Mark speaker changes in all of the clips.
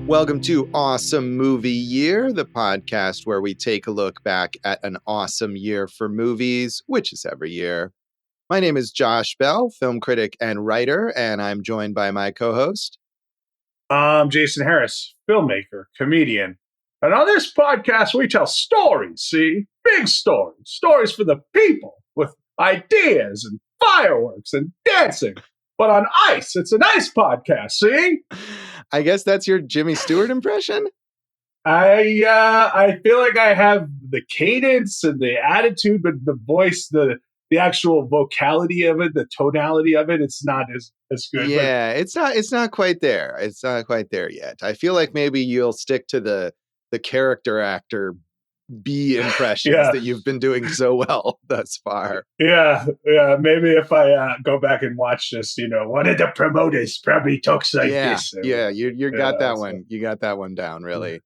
Speaker 1: Welcome to Awesome Movie Year, the podcast where we take a look back at an awesome year for movies, which is every year. My name is Josh Bell, film critic and writer, and I'm joined by my co-host.
Speaker 2: I'm Jason Harris, filmmaker, comedian. And on this podcast, we tell stories, see? Big stories. Stories for the people with ideas and fireworks and dancing. But on ice, it's an ice podcast, see?
Speaker 1: I guess that's your Jimmy Stewart impression?
Speaker 2: I feel like I have the cadence and the attitude, but the voice, the actual vocality of it, the tonality of it, it's not as good.
Speaker 1: Yeah, it's not quite there. It's not quite there yet. I feel like maybe you'll stick to the character actor B impressions that you've been doing so well thus far.
Speaker 2: Yeah. Maybe if I go back and watch this, one of the promoters probably talks like this.
Speaker 1: You got that one. You got that one down, really.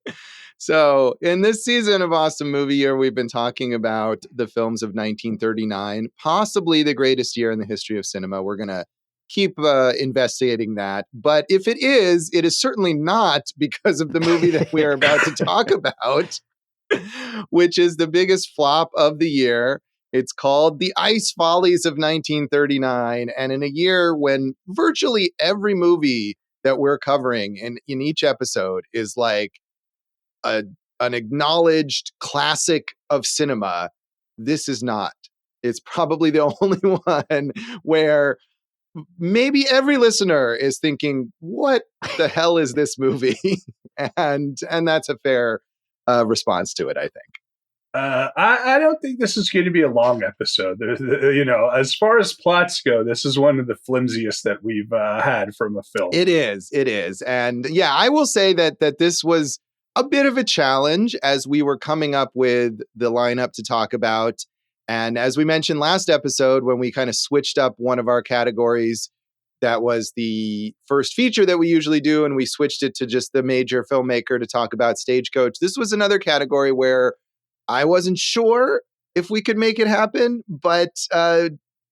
Speaker 1: So in this season of Awesome Movie Year, we've been talking about the films of 1939, possibly the greatest year in the history of cinema. We're going to keep investigating that. But if it is certainly not because of the movie that we are about to talk about, which is the biggest flop of the year. It's called The Ice Follies of 1939. And in a year when virtually every movie that we're covering in each episode is like an acknowledged classic of cinema, this is not. It's probably the only one where maybe every listener is thinking, what the hell is this movie? and that's a fair response to it, I think.
Speaker 2: I don't think this is going to be a long episode. As far as plots go, this is one of the flimsiest that we've had from a film.
Speaker 1: It is. And yeah, I will say that this was a bit of a challenge as we were coming up with the lineup to talk about. And as we mentioned last episode, when we kind of switched up one of our categories, that was the first feature that we usually do, and we switched it to just the major filmmaker to talk about Stagecoach. This was another category where I wasn't sure if we could make it happen, but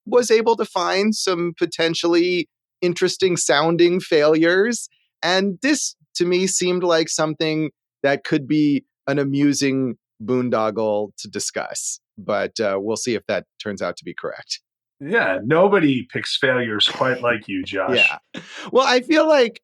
Speaker 1: was able to find some potentially interesting sounding failures. And this, to me, seemed like something that could be an amusing boondoggle to discuss. But we'll see if that turns out to be correct.
Speaker 2: Yeah, nobody picks failures quite like you, Josh.
Speaker 1: Yeah. Well, I feel like,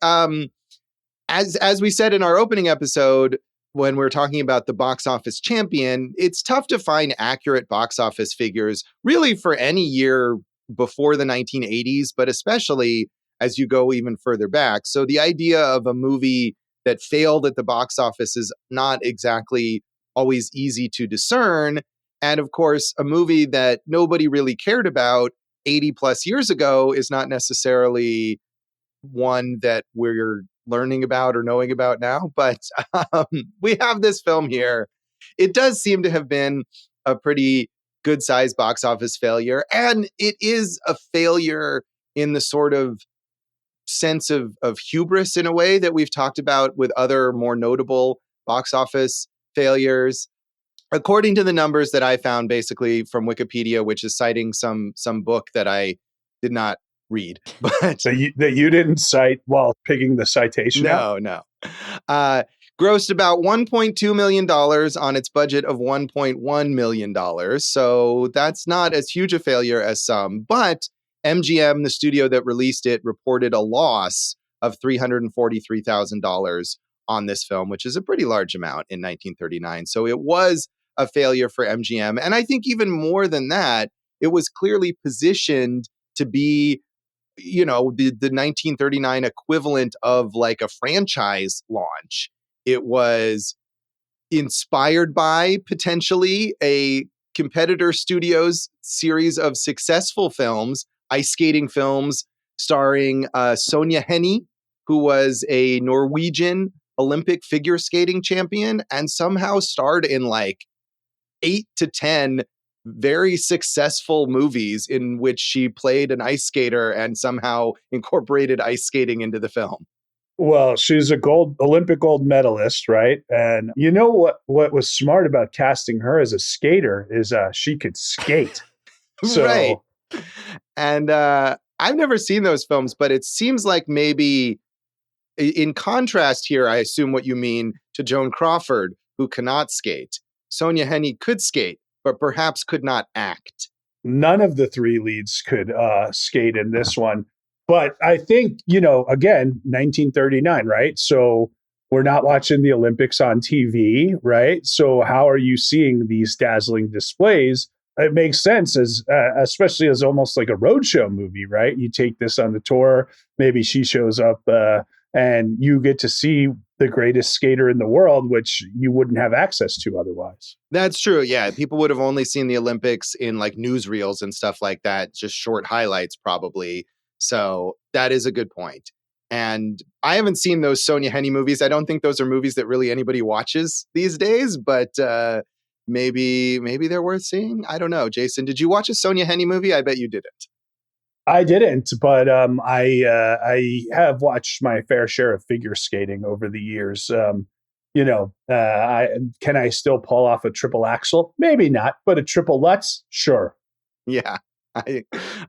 Speaker 1: as we said in our opening episode, when we're talking about the box office champion, it's tough to find accurate box office figures really for any year before the 1980s, but especially as you go even further back. So the idea of a movie that failed at the box office is not exactly always easy to discern. And of course, a movie that nobody really cared about 80 plus years ago is not necessarily one that we're learning about or knowing about now. But we have this film here. It does seem to have been a pretty good sized box office failure. And it is a failure in the sort of sense of hubris in a way that we've talked about with other more notable box office failures. According to the numbers that I found basically from Wikipedia, which is citing some book that I did not read, but
Speaker 2: that you didn't cite while picking the citation.
Speaker 1: No. Grossed about $1.2 million on its budget of $1.1 million. So that's not as huge a failure as some, but MGM, the studio that released it, reported a loss of $343,000 on this film, which is a pretty large amount in 1939. So it was a failure for MGM. And I think even more than that, it was clearly positioned to be, the 1939 equivalent of like a franchise launch. It was inspired by potentially a competitor studio's series of successful films, ice skating films starring Sonja Henie, who was a Norwegian Olympic figure skating champion and somehow starred in like 8 to 10 very successful movies in which she played an ice skater and somehow incorporated ice skating into the film.
Speaker 2: Well, she's a Olympic gold medalist, right? And you know what was smart about casting her as a skater is she could skate. So,
Speaker 1: right. And I've never seen those films, but it seems like maybe in contrast here, I assume what you mean to Joan Crawford, who cannot skate. Sonja Henie could skate, but perhaps could not act.
Speaker 2: None of the three leads could skate in this one. But I think, again, 1939, right? So we're not watching the Olympics on TV, right? So how are you seeing these dazzling displays? It makes sense especially as almost like a roadshow movie, right? You take this on the tour, maybe she shows up and you get to see the greatest skater in the world, which you wouldn't have access to otherwise.
Speaker 1: That's true. Yeah. People would have only seen the Olympics in like newsreels and stuff like that, just short highlights probably. So that is a good point. And I haven't seen those Sonja Henie movies. I don't think those are movies that really anybody watches these days, but maybe they're worth seeing. I don't know. Jason, did you watch a Sonja Henie movie? I bet you didn't.
Speaker 2: I didn't, but I have watched my fair share of figure skating over the years. Can I still pull off a triple axel? Maybe not, but a triple Lutz, sure.
Speaker 1: Yeah,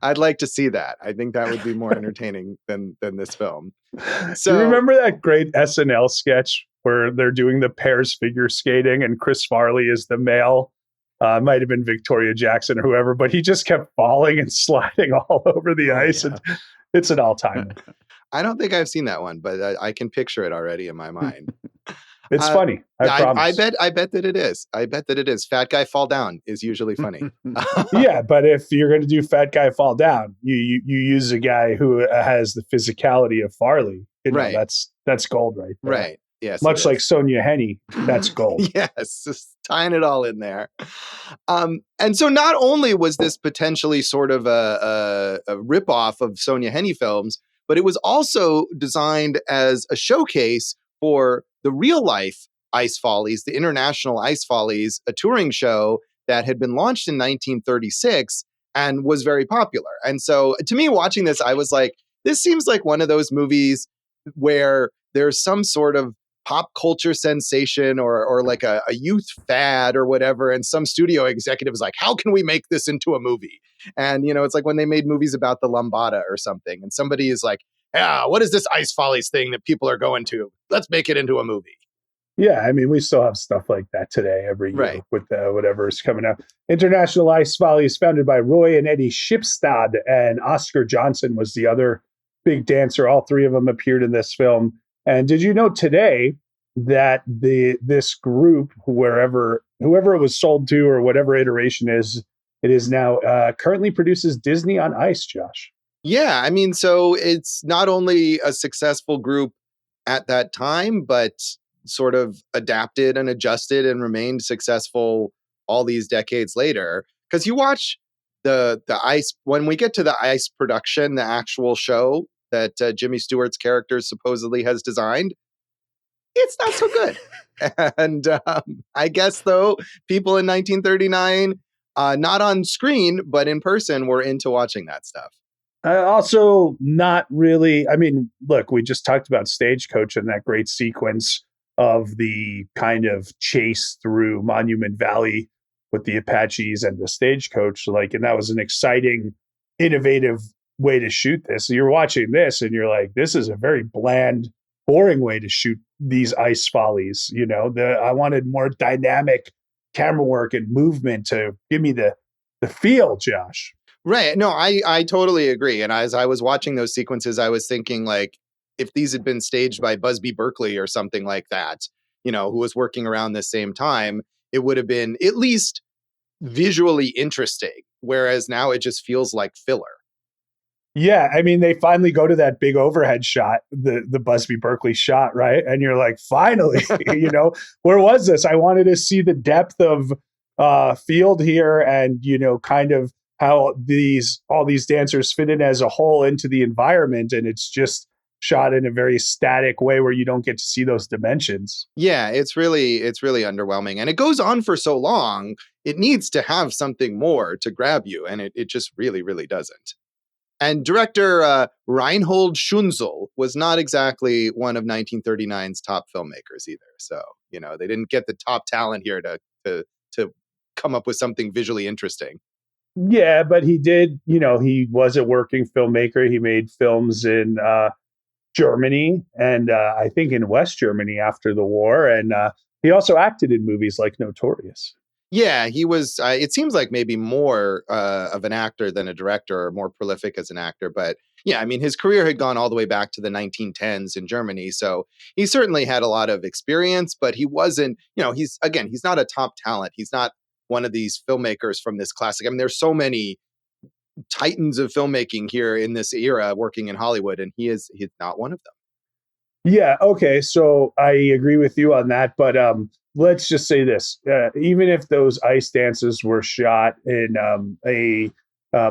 Speaker 1: I'd like to see that. I think that would be more entertaining than this film.
Speaker 2: So, do you remember that great SNL sketch where they're doing the pairs figure skating and Chris Farley is the male? Might have been Victoria Jackson or whoever, but he just kept falling and sliding all over the ice. Yeah. And it's an all-time.
Speaker 1: I don't think I've seen that one, but I can picture it already in my mind.
Speaker 2: It's funny. I promise.
Speaker 1: I bet that it is. I bet that it is. Fat guy fall down is usually funny.
Speaker 2: Yeah, but if you're going to do fat guy fall down, you use a guy who has the physicality of Farley.
Speaker 1: Right.
Speaker 2: That's gold right there.
Speaker 1: Right. Yes.
Speaker 2: Much like Sonja Henie, that's gold.
Speaker 1: Yes, just tying it all in there. And so not only was this potentially sort of a ripoff of Sonja Henie films, but it was also designed as a showcase for the real life Ice Follies, the International Ice Follies, a touring show that had been launched in 1936 and was very popular. And so to me, watching this, I was like, this seems like one of those movies where there's some sort of pop culture sensation or like a youth fad or whatever. And some studio executive is like, how can we make this into a movie? And, it's like when they made movies about the Lambada or something. And somebody is like, yeah, what is this Ice Follies thing that people are going to? Let's make it into a movie.
Speaker 2: Yeah, I mean, we still have stuff like that today every year with whatever is coming up. International Ice Follies, founded by Roy and Eddie Shipstad, and Oscar Johnson was the other big dancer. All three of them appeared in this film. And did you know today that this group, whoever it was sold to or whatever iteration is, it is now currently produces Disney on Ice, Josh?
Speaker 1: Yeah, I mean, so it's not only a successful group at that time, but sort of adapted and adjusted and remained successful all these decades later. Because you watch the Ice, when we get to the Ice production, the actual show that Jimmy Stewart's character supposedly has designed, it's not so good. And I guess, though, people in 1939, not on screen, but in person, were into watching that stuff.
Speaker 2: Also, not really. I mean, look, we just talked about Stagecoach and that great sequence of the kind of chase through Monument Valley with the Apaches and the Stagecoach. And that was an exciting, innovative way to shoot this. So you're watching this and you're like, this is a very bland, boring way to shoot these Ice Follies. I wanted more dynamic camera work and movement to give me the feel, Josh.
Speaker 1: Right. No, I totally agree. And as I was watching those sequences, I was thinking, like, if these had been staged by Busby Berkeley or something like that, who was working around the same time, it would have been at least visually interesting. Whereas now it just feels like filler.
Speaker 2: Yeah, I mean, they finally go to that big overhead shot, the Busby Berkeley shot, right? And you're like, finally, where was this? I wanted to see the depth of field here and, kind of how all these dancers fit in as a whole into the environment. And it's just shot in a very static way where you don't get to see those dimensions.
Speaker 1: Yeah, it's really underwhelming. And it goes on for so long, it needs to have something more to grab you. And it just really, really doesn't. And director Reinhold Schünzel was not exactly one of 1939's top filmmakers either. So, they didn't get the top talent here to come up with something visually interesting.
Speaker 2: Yeah, but he did, he was a working filmmaker. He made films in Germany and I think in West Germany after the war. And he also acted in movies like Notorious.
Speaker 1: Yeah, he was. It seems like maybe more of an actor than a director, or more prolific as an actor. But yeah, I mean, his career had gone all the way back to the 1910s in Germany, so he certainly had a lot of experience. But he wasn't. He's not a top talent. He's not one of these filmmakers from this classic. I mean, there's so many titans of filmmaking here in this era working in Hollywood, and he's not one of them.
Speaker 2: Yeah. Okay. So I agree with you on that. But let's just say this: even if those ice dances were shot in a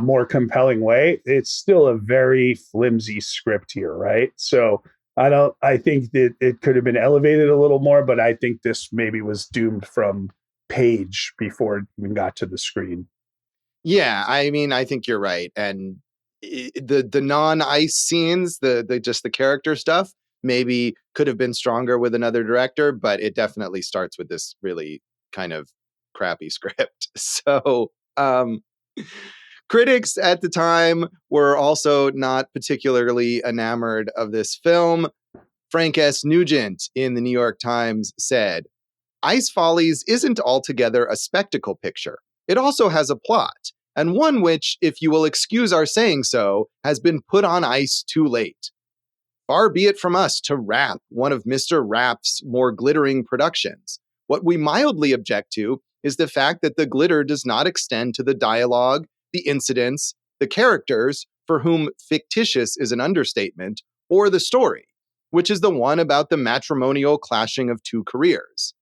Speaker 2: more compelling way, it's still a very flimsy script here, right? So I don't. I think that it could have been elevated a little more, but I think this maybe was doomed from page before it even got to the screen.
Speaker 1: Yeah, I mean, I think you're right, and the non-ice scenes, the just the character stuff, maybe could have been stronger with another director, but it definitely starts with this really kind of crappy script. So, critics at the time were also not particularly enamored of this film. Frank S. Nugent in the New York Times said, Ice Follies isn't altogether a spectacle picture. It also has a plot, and one which, if you will excuse our saying so, has been put on ice too late. Far be it from us to rap one of Mr. Rapp's more glittering productions. What we mildly object to is the fact that the glitter does not extend to the dialogue, the incidents, the characters, for whom fictitious is an understatement, or the story, which is the one about the matrimonial clashing of two careers.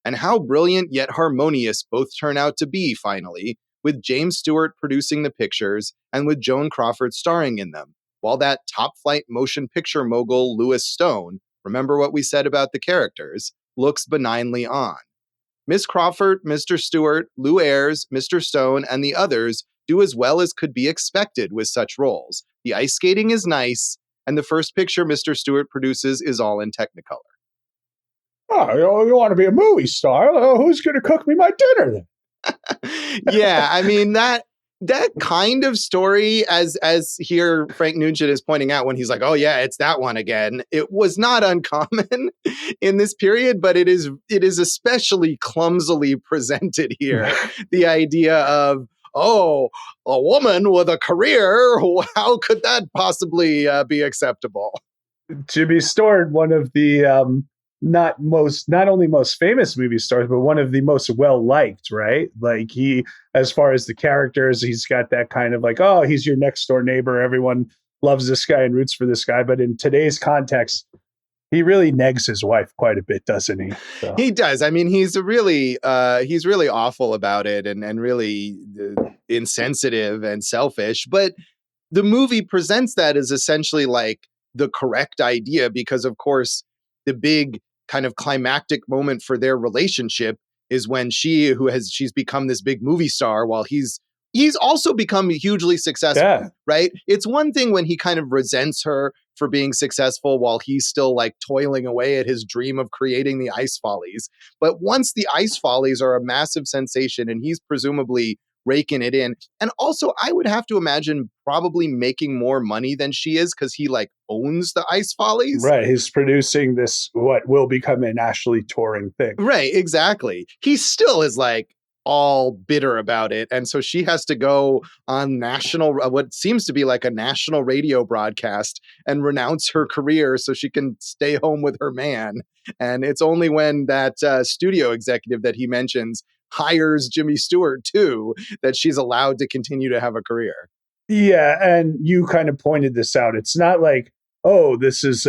Speaker 1: And how brilliant yet harmonious both turn out to be, finally, with James Stewart producing the pictures and with Joan Crawford starring in them, while that top-flight motion picture mogul Louis Stone, remember what we said about the characters, looks benignly on. Miss Crawford, Mr. Stewart, Lou Ayres, Mr. Stone, and the others do as well as could be expected with such roles. The ice skating is nice, and the first picture Mr. Stewart produces is all in Technicolor.
Speaker 2: Oh, you want to be a movie star? Who's going to cook me my dinner then?
Speaker 1: Yeah, I mean that kind of story, as here Frank Nugent is pointing out when he's like, oh yeah, it's that one again. It was not uncommon in this period, but it is especially clumsily presented here. The idea of, oh, a woman with a career, how could that possibly be acceptable?
Speaker 2: Jimmy Stewart, one of the not only most famous movie stars, but one of the most well liked, right? Like he, as far as the characters, he's got that kind of like, oh, he's your next door neighbor. Everyone loves this guy and roots for this guy. But in today's context, he really negs his wife quite a bit, doesn't he? So.
Speaker 1: He does. I mean, he's really awful about it and really insensitive and selfish. But the movie presents that as essentially like the correct idea because, of course, the big kind of climactic moment for their relationship is when she's become this big movie star while he's also become hugely successful,
Speaker 2: yeah.
Speaker 1: Right? It's one thing when he kind of resents her for being successful while he's still like toiling away at his dream of creating the Ice Follies. But once the Ice Follies are a massive sensation and he's presumably raking it in. And also, I would have to imagine probably making more money than she is because he like owns the Ice Follies.
Speaker 2: Right. He's producing this, what will become a nationally touring thing.
Speaker 1: Right. Exactly. He still is like all bitter about it. And so she has to go on what seems to be like a national radio broadcast and renounce her career so she can stay home with her man. And it's only when that studio executive that he mentions hires Jimmy Stewart too that she's allowed to continue to have a career.
Speaker 2: Yeah, and you kind of pointed this out. It's not like, oh, this is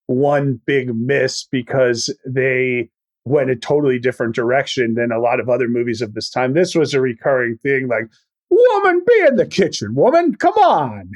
Speaker 2: one big miss because they went a totally different direction than a lot of other movies of this time. This was a recurring thing, like, woman, be in the kitchen, woman, come on,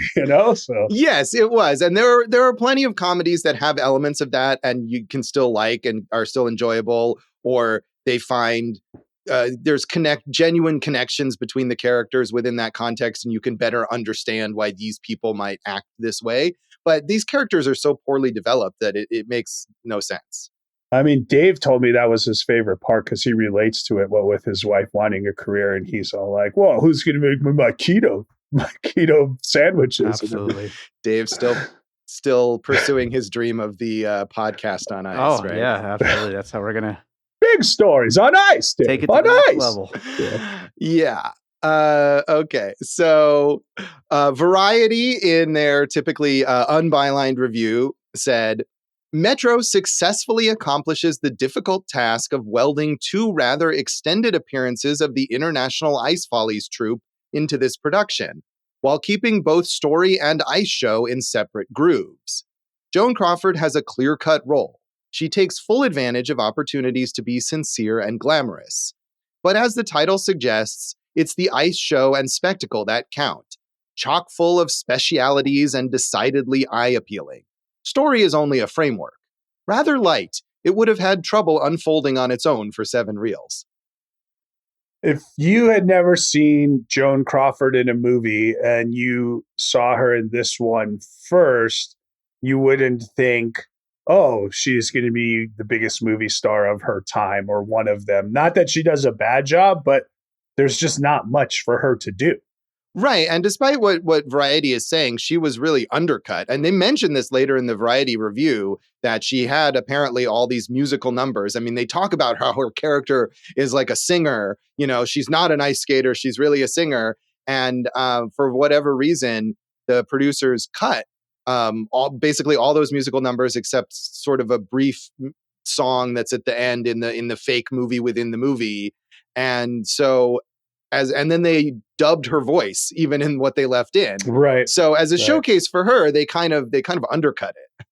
Speaker 2: So
Speaker 1: yes, it was, and there are plenty of comedies that have elements of that, and you can still like and are still enjoyable, or they find there's genuine connections between the characters within that context, and you can better understand why these people might act this way. But these characters are so poorly developed that it makes no sense.
Speaker 2: I mean, Dave told me that was his favorite part because he relates to it, with his wife wanting a career, and he's all like, well, who's going to make me my keto sandwiches?
Speaker 1: Absolutely. Dave still still pursuing his dream of the podcast on ice, right?
Speaker 3: Yeah, absolutely. That's how we're going to
Speaker 2: Big stories on ice, Dave.
Speaker 3: take it to
Speaker 2: on
Speaker 3: the next
Speaker 2: ice.
Speaker 3: level.
Speaker 1: Yeah. Okay. So Variety, in their typically unbylined review, said, Metro successfully accomplishes the difficult task of welding two rather extended appearances of the International Ice Follies troupe into this production, while keeping both story and ice show in separate grooves. Joan Crawford has a clear-cut role. She takes full advantage of opportunities to be sincere and glamorous. But as the title suggests, it's the ice show and spectacle that count, chock full of specialities and decidedly eye-appealing. Story is only a framework. Rather light, it would have had trouble unfolding on its own for 7 reels.
Speaker 2: If you had never seen Joan Crawford in a movie and you saw her in this one first, you wouldn't think, oh, she's going to be the biggest movie star of her time or one of them. Not that she does a bad job, but there's just not much for her to do.
Speaker 1: Right. And despite what Variety is saying, she was really undercut. And they mentioned this later in the Variety review, that she had apparently all these musical numbers. I mean, they talk about how her character is like a singer. You know, she's not an ice skater. She's really a singer. And for whatever reason, the producers cut basically all those musical numbers except sort of a brief song that's at the end in the fake movie within the movie. And so and then they dubbed her voice even in what they left in.
Speaker 2: Right.
Speaker 1: So as a showcase for her, they kind of undercut it.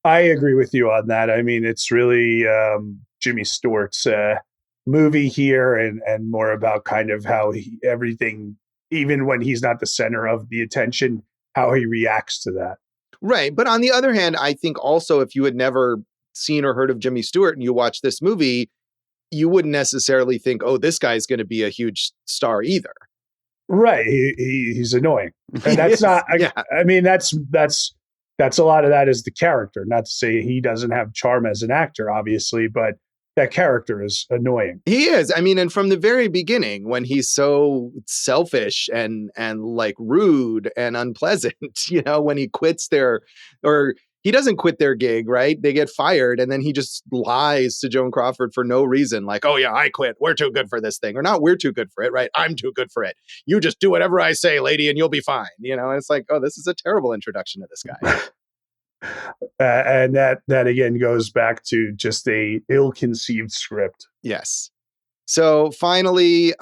Speaker 2: I agree with you on that. I mean, it's really Jimmy Stewart's movie here, and more about kind of how everything, even when he's not the center of the attention, how he reacts to that.
Speaker 1: Right. But on the other hand, I think also if you had never seen or heard of Jimmy Stewart and you watch this movie, you wouldn't necessarily think, oh, this guy's going to be a huge star either.
Speaker 2: Right. He's annoying. And that's not, I mean, that's a lot of that is the character. Not to say he doesn't have charm as an actor, obviously, but that character is annoying.
Speaker 1: He is. I mean, and from the very beginning, when he's so selfish and like rude and unpleasant, you know, when he quits he doesn't quit their gig, right? They get fired, and then he just lies to Joan Crawford for no reason. Like, oh yeah, I quit. We're too good for this thing. Or not, we're too good for it, right? I'm too good for it. You just do whatever I say, lady, and you'll be fine. You know, and it's like, oh, this is a terrible introduction to this guy.
Speaker 2: And that again goes back to just a ill-conceived script.
Speaker 1: Yes. So finally,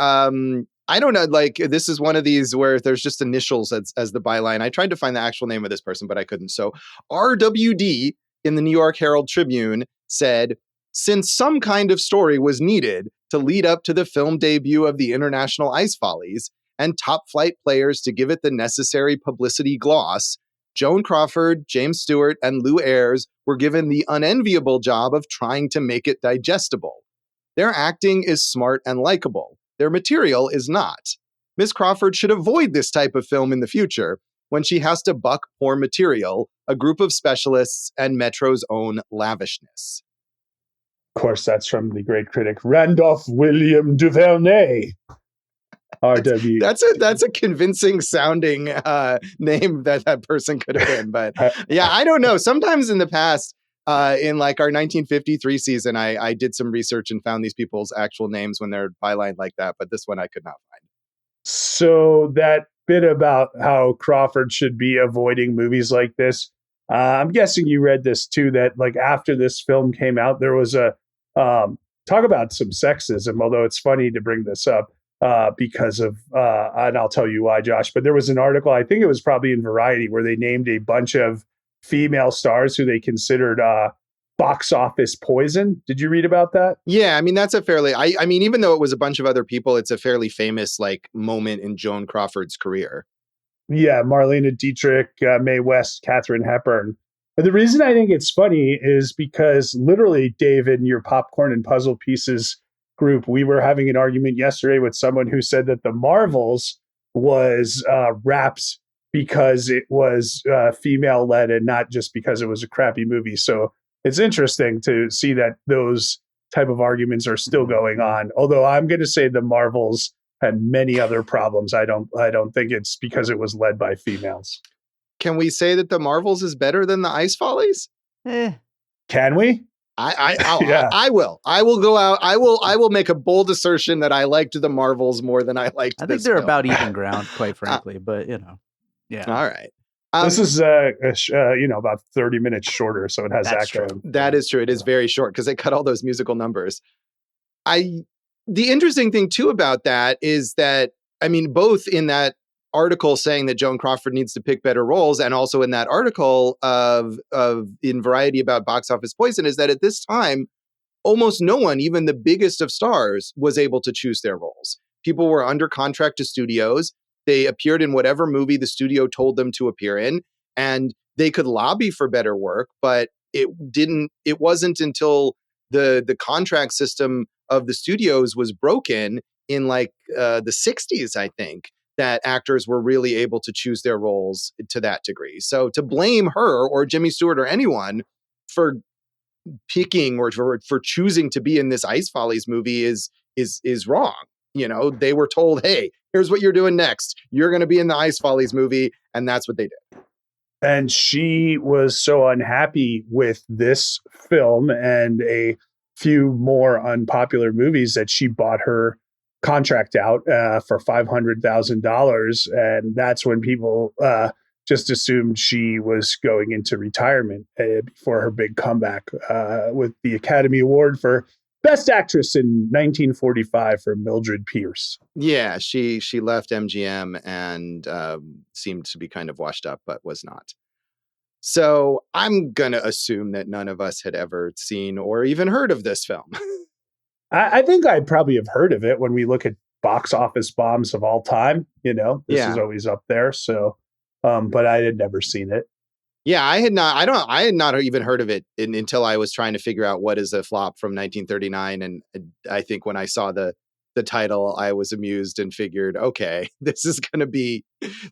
Speaker 1: I don't know, like this is one of these where there's just initials as the byline. I tried to find the actual name of this person, but I couldn't. So RWD in the New York Herald Tribune said, since some kind of story was needed to lead up to the film debut of the International Ice Follies and top flight players to give it the necessary publicity gloss, Joan Crawford, James Stewart, and Lou Ayres were given the unenviable job of trying to make it digestible. Their acting is smart and likable. Their material is not. Miss Crawford should avoid this type of film in the future when she has to buck poor material, a group of specialists, and Metro's own lavishness.
Speaker 2: Of course, that's from the great critic Randolph William Duvernay. RW.
Speaker 1: That's a convincing sounding name that person could have been. But yeah, I don't know. Sometimes in the past, in like our 1953 season, I did some research and found these people's actual names when they're bylined like that. But this one I could not find.
Speaker 2: So that bit about how Crawford should be avoiding movies like this, I'm guessing you read this too, that like after this film came out, there was a talk about some sexism, although it's funny to bring this up because of, and I'll tell you why, Josh, but there was an article, I think it was probably in Variety, where they named a bunch of female stars who they considered box office poison. Did you read about that?
Speaker 1: Yeah, I mean, that's a fairly, I mean, even though it was a bunch of other people, it's a fairly famous like moment in Joan Crawford's career.
Speaker 2: Yeah, Marlene Dietrich, Mae West, Katharine Hepburn. And the reason I think it's funny is because literally, David, in your Popcorn and Puzzle Pieces group, we were having an argument yesterday with someone who said that The Marvels was wrapped because it was female-led and not just because it was a crappy movie. So it's interesting to see that those type of arguments are still going on. Although I'm going to say The Marvels had many other problems. I don't think it's because it was led by females.
Speaker 1: can we say that the Marvels is better than the Ice Follies?
Speaker 2: Can we?
Speaker 1: Yeah. I will go out. I will make a bold assertion that I liked the Marvels more than I liked
Speaker 3: I
Speaker 1: this
Speaker 3: think they're
Speaker 1: film.
Speaker 3: about even ground, quite frankly, but yeah.
Speaker 1: All right.
Speaker 2: This is about 30 minutes shorter, so it has that going.
Speaker 1: That is true. It is very short because they cut all those musical numbers. The interesting thing too about that is that, I mean, both in that article saying that Joan Crawford needs to pick better roles, and also in that article in Variety about box office poison, is that at this time, almost no one, even the biggest of stars, was able to choose their roles. People were under contract to studios. They appeared in whatever movie the studio told them to appear in, and they could lobby for better work, but it wasn't until the contract system of the studios was broken in like the 60s, I think, that actors were really able to choose their roles to that degree. So to blame her or Jimmy Stewart or anyone for picking or for choosing to be in this Ice Follies movie is wrong. You know, they were told, hey, here's what you're doing next. You're going to be in the Ice Follies movie. And that's what they did.
Speaker 2: And she was so unhappy with this film and a few more unpopular movies that she bought her contract out for $500,000. And that's when people just assumed she was going into retirement before her big comeback with the Academy Award for Best Actress in 1945 for Mildred Pierce.
Speaker 1: Yeah, she left MGM and seemed to be kind of washed up, but was not. So I'm going to assume that none of us had ever seen or even heard of this film.
Speaker 2: I think I probably have heard of it when we look at box office bombs of all time. You know, this is always up there. So, but I had never seen it.
Speaker 1: Yeah, I had not even heard of it until I was trying to figure out what is a flop from 1939. And I think when I saw the title, I was amused and figured, okay, this is going to be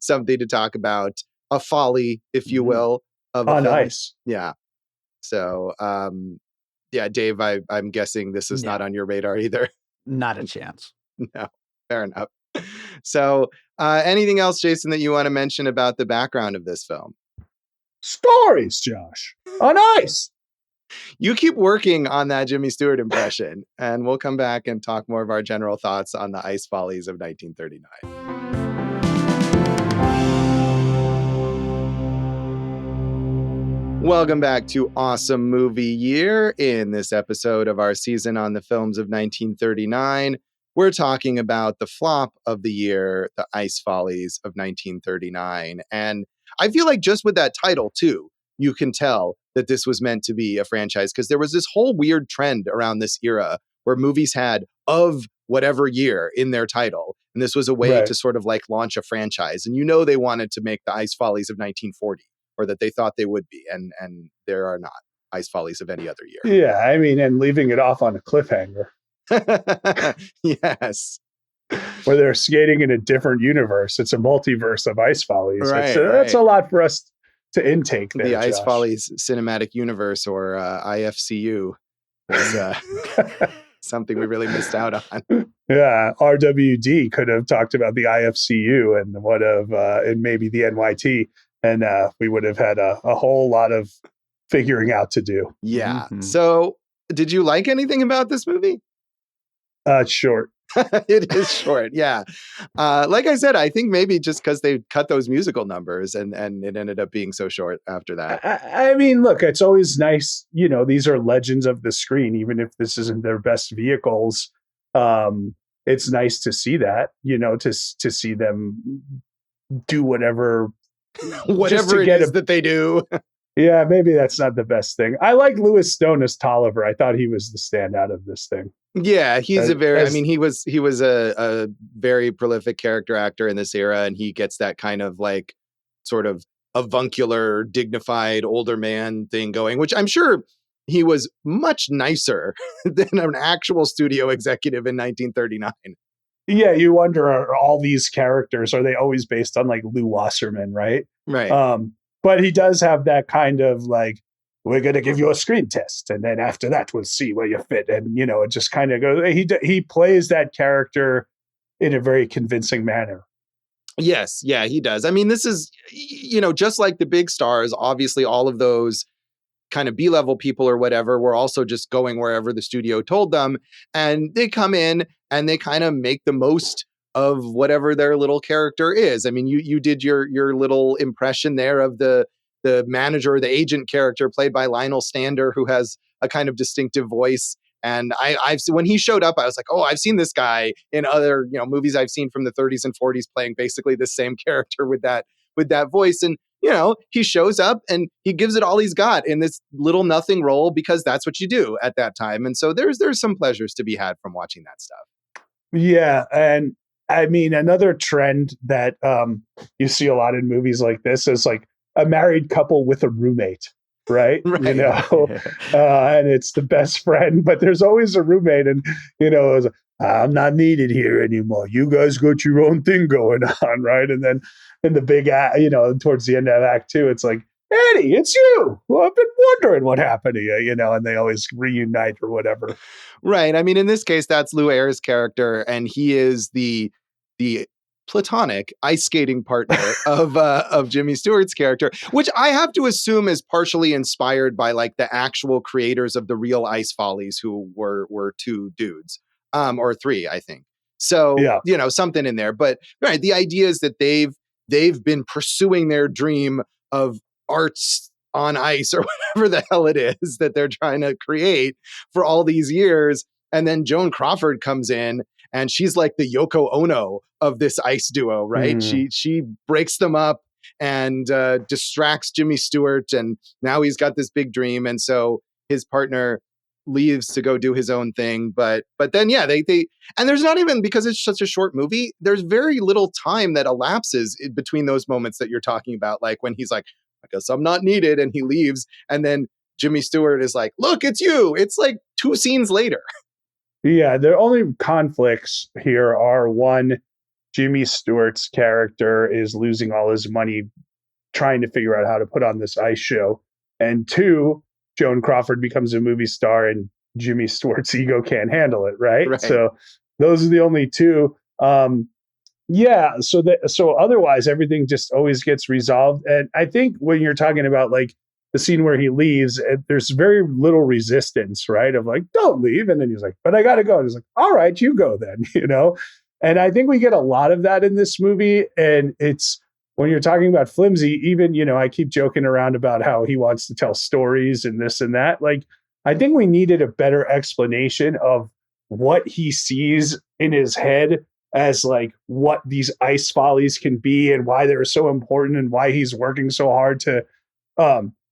Speaker 1: something to talk about, a folly, if you will, of a film.
Speaker 2: Nice.
Speaker 1: Yeah. So, yeah, Dave, I'm guessing this is not on your radar either.
Speaker 3: Not a chance.
Speaker 1: No, fair enough. So, anything else, Jason, that you want to mention about the background of this film?
Speaker 2: Stories, Josh, on ice.
Speaker 1: You keep working on that Jimmy Stewart impression, and we'll come back and talk more of our general thoughts on the Ice Follies of 1939. Welcome back to Awesome Movie Year. In this episode of our season on the films of 1939, we're talking about the flop of the year, the Ice Follies of 1939. And I feel like just with that title, too, you can tell that this was meant to be a franchise, because there was this whole weird trend around this era where movies had "of whatever year" in their title. And this was a way to sort of like launch a franchise. And they wanted to make the Ice Follies of 1940, or that they thought they would be. And there are not Ice Follies of any other year.
Speaker 2: Yeah, I mean, and leaving it off on a cliffhanger.
Speaker 1: Yes.
Speaker 2: Where they're skating in a different universe. It's a multiverse of Ice Follies.
Speaker 1: Right,
Speaker 2: that's a lot for us to intake there,
Speaker 1: the Ice
Speaker 2: Josh.
Speaker 1: Follies Cinematic Universe, or IFCU, is something we really missed out on.
Speaker 2: Yeah, RWD could have talked about the IFCU and and maybe the NYT, and we would have had a whole lot of figuring out to do.
Speaker 1: Yeah. So, did you like anything about this movie?
Speaker 2: Short.
Speaker 1: It is short, yeah. Like I said, I think maybe just because they cut those musical numbers and it ended up being so short after that.
Speaker 2: I mean, look, it's always nice. You know, these are legends of the screen, even if this isn't their best vehicles. It's nice to see that, to see them do whatever
Speaker 1: it is that they do.
Speaker 2: Yeah, maybe that's not the best thing. I like Louis Stone as Tolliver. I thought he was the standout of this thing.
Speaker 1: Yeah, he's he was a very prolific character actor in this era, and he gets that kind of like sort of avuncular, dignified older man thing going, which I'm sure he was much nicer than an actual studio executive in 1939.
Speaker 2: Yeah, you wonder, are all these characters, are they always based on like Lou Wasserman, right?
Speaker 1: Right.
Speaker 2: But he does have that kind of like, we're going to give you a screen test, and then after that, we'll see where you fit. And, it just kind of goes, he plays that character in a very convincing manner.
Speaker 1: Yes, yeah, he does. I mean, this is, just like the big stars, obviously all of those kind of B-level people or whatever were also just going wherever the studio told them. And they come in and they kind of make the most of whatever their little character is. I mean, you did your little impression there of the manager or the agent character played by Lionel Stander, who has a kind of distinctive voice. And I've when he showed up, I was like, oh, I've seen this guy in other movies I've seen from the 30s and 40s playing basically the same character with that voice. And he shows up and he gives it all he's got in this little nothing role because that's what you do at that time. And so there's some pleasures to be had from watching that stuff.
Speaker 2: Yeah, and I mean another trend that you see a lot in movies like this is like a married couple with a roommate, right?
Speaker 1: Right.
Speaker 2: And it's the best friend, but there's always a roommate, and it's, I'm not needed here anymore. You guys got your own thing going on, right? And then in the big act, towards the end of Act 2, it's like, Eddie, it's you. Well, I've been wondering what happened to you, and they always reunite or whatever.
Speaker 1: Right. I mean, in this case, that's Lou Ayres' character, and he is the platonic ice skating partner of Jimmy Stewart's character, which I have to assume is partially inspired by like the actual creators of the real Ice Follies, who were two dudes, or three, I think. So
Speaker 2: yeah.
Speaker 1: Something in there. But right, the idea is that they've been pursuing their dream of arts on ice or whatever the hell it is that they're trying to create for all these years. And then Joan Crawford comes in and she's like the Yoko Ono of this ice duo, right? She breaks them up and distracts Jimmy Stewart. And now he's got this big dream. And so his partner leaves to go do his own thing. But then, yeah, they and there's not even, because it's such a short movie, there's very little time that elapses between those moments that you're talking about. Like when he's like, I guess I'm not needed, and he leaves. And then Jimmy Stewart is like, look, it's you. It's like 2 scenes later.
Speaker 2: Yeah, the only conflicts here are, one, Jimmy Stewart's character is losing all his money trying to figure out how to put on this ice show. And 2, Joan Crawford becomes a movie star and Jimmy Stewart's ego can't handle it, right? So those are the only 2. So otherwise everything just always gets resolved. And I think when you're talking about like the scene where he leaves, there's very little resistance, right? Of like, don't leave. And then he's like, but I got to go. And he's like, all right, you go then, And I think we get a lot of that in this movie. And it's, when you're talking about flimsy, even, I keep joking around about how he wants to tell stories and this and that. Like, I think we needed a better explanation of what he sees in his head as like what these ice follies can be and why they're so important and why he's working so hard to,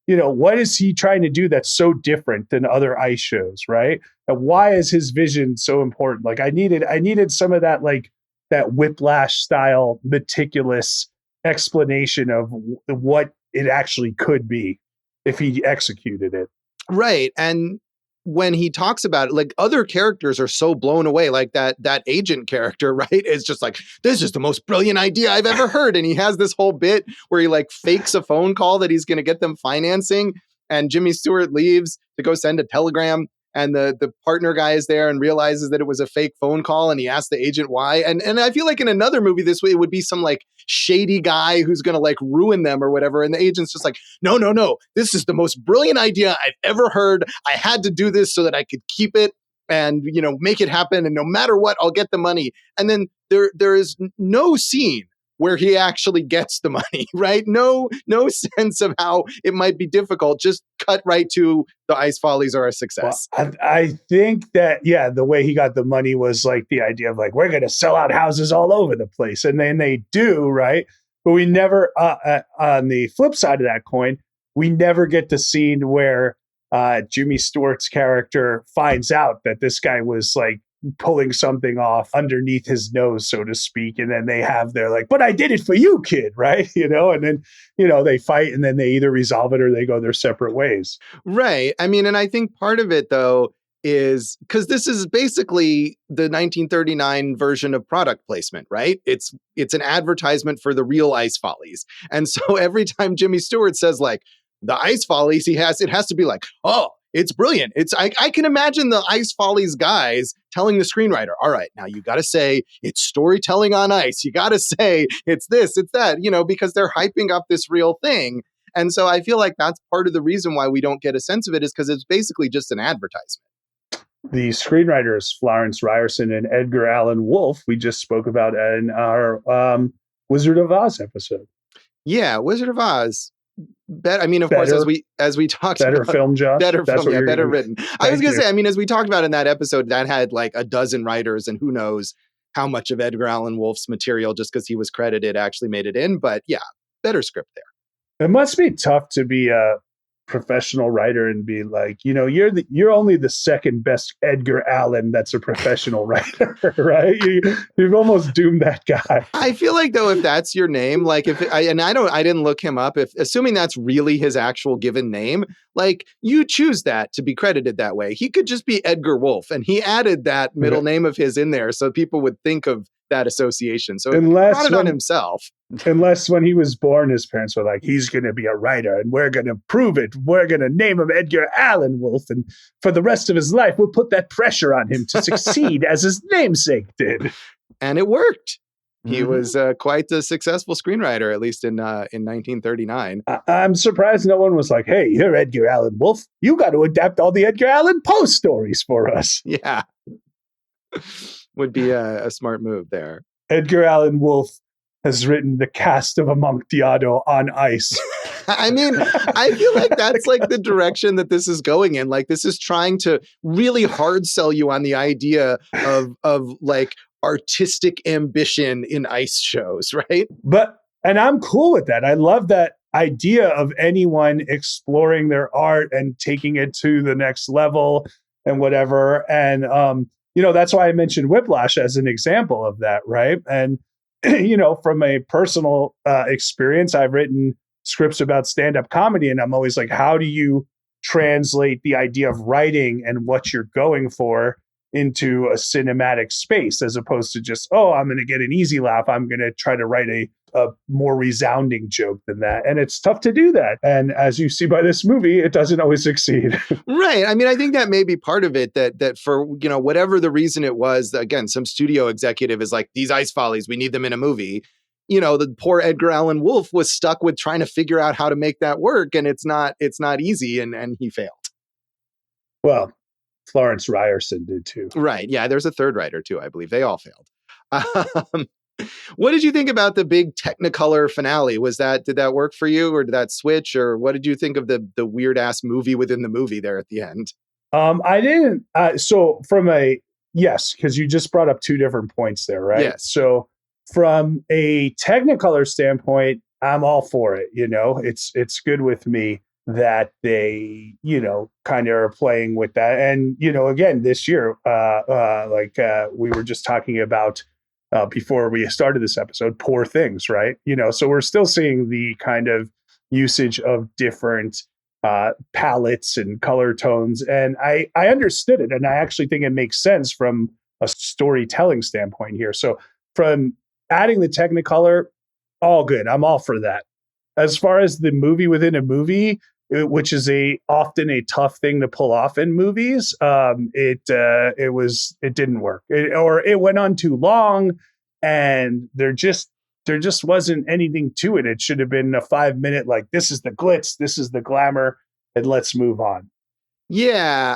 Speaker 2: what is he trying to do that's so different than other ice shows, right? And why is his vision so important? Like I needed some of that, like that Whiplash style meticulous explanation of what it actually could be if he executed it.
Speaker 1: Right. And when he talks about it, like other characters are so blown away, like that agent character, right? It's just like, this is the most brilliant idea I've ever heard. And he has this whole bit where he like fakes a phone call that he's going to get them financing. And Jimmy Stewart leaves to go send a telegram. And the partner guy is there and realizes that it was a fake phone call. And he asks the agent why. And I feel like in another movie this way, it would be some like shady guy who's going to like ruin them or whatever. And the agent's just like, no. This is the most brilliant idea I've ever heard. I had to do this so that I could keep it and, make it happen. And no matter what, I'll get the money. And then there is no scene where he actually gets the money, right? No sense of how it might be difficult. Just cut right to the Ice Follies are a success.
Speaker 2: Well, I think that, the way he got the money was like the idea of like, we're going to sell out houses all over the place. And then they do, right? But we never, on the flip side of that coin, we never get the scene where Jimmy Stewart's character finds out that this guy was like pulling something off underneath his nose, so to speak. And then they have their like, but I did it for you, kid, right? And then, they fight and then they either resolve it or they go their separate ways.
Speaker 1: Right. I mean, and I think part of it, though, is because this is basically the 1939 version of product placement, right? It's an advertisement for the real Ice Follies. And so every time Jimmy Stewart says like the Ice Follies, it has to be like, oh, It's brilliant. I can imagine the Ice Follies guys telling the screenwriter, all right, now you got to say it's storytelling on ice. You got to say it's this, it's that, because they're hyping up this real thing. And so I feel like that's part of the reason why we don't get a sense of it is because it's basically just an advertisement.
Speaker 2: The screenwriters, Florence Ryerson and Edgar Allan Wolfe, we just spoke about in our Wizard of Oz episode.
Speaker 1: Yeah, Wizard of Oz. Of course, as we talked
Speaker 2: better
Speaker 1: about,
Speaker 2: film, Josh.
Speaker 1: Better
Speaker 2: That's
Speaker 1: film, better written. I was going to say, as we talked about in that episode, that had like a dozen writers, and who knows how much of Edgar Allan Wolfe's material, just because he was credited, actually made it in. But yeah, better script there.
Speaker 2: It must be tough to be a professional writer and be like, you're only the second best Edgar Allan that's a professional writer, right? You've almost doomed that guy.
Speaker 1: I feel like though, if that's your name, like I didn't look him up. If assuming that's really his actual given name, like you choose that to be credited that way. He could just be Edgar Wolfe, and he added that middle name of his in there so people would think of that association. So he brought it on himself.
Speaker 2: Unless when he was born, his parents were like, he's going to be a writer and we're going to prove it. We're going to name him Edgar Allan Wolfe. And for the rest of his life, we'll put that pressure on him to succeed as his namesake did.
Speaker 1: And it worked. He was quite a successful screenwriter, at least in 1939.
Speaker 2: I'm surprised no one was like, hey, you're Edgar Allan Wolfe. You got to adapt all the Edgar Allan Poe stories for us.
Speaker 1: Yeah. Would be a smart move there.
Speaker 2: Edgar Allan Wolfe has written The Cast of Amontillado on Ice.
Speaker 1: I feel like that's like the direction that this is going in. Like this is trying to really hard sell you on the idea of like artistic ambition in ice shows, right?
Speaker 2: And I'm cool with that. I love that idea of anyone exploring their art and taking it to the next level and whatever. And, that's why I mentioned Whiplash as an example of that, right? And, from a personal experience, I've written scripts about stand-up comedy, and I'm always like, how do you translate the idea of writing and what you're going for into a cinematic space, as opposed to just, I'm going to get an easy laugh. I'm going to try to write a more resounding joke than that. And it's tough to do that. And as you see by this movie, it doesn't always succeed.
Speaker 1: Right. I think that may be part of it, that for, whatever the reason it was, again, some studio executive is like, these Ice Follies, we need them in a movie. The poor Edgar Allan Wolfe was stuck with trying to figure out how to make that work. And it's not easy. And he failed.
Speaker 2: Well, Florence Ryerson did too.
Speaker 1: Right. Yeah. There's a third writer too, I believe. They all failed. What did you think about the big Technicolor finale? Did that work for you, or did that switch? Or what did you think of the weird ass movie within the movie there at the end?
Speaker 2: I didn't. Yes, because you just brought up two different points there, right?
Speaker 1: Yes.
Speaker 2: So from a Technicolor standpoint, I'm all for it. It's good with me that they, kind of are playing with that. And, again, this year, we were just talking about before we started this episode, Poor Things, right? So we're still seeing the kind of usage of different palettes and color tones. And I understood it. And I actually think it makes sense from a storytelling standpoint here. So from adding the Technicolor, all good. I'm all for that. As far as the movie within a movie, which is often a tough thing to pull off in movies, it didn't work, or it went on too long, and there just wasn't anything to it. It should have been a 5-minute, like, this is the glitz, this is the glamour, and let's move on.
Speaker 1: Yeah,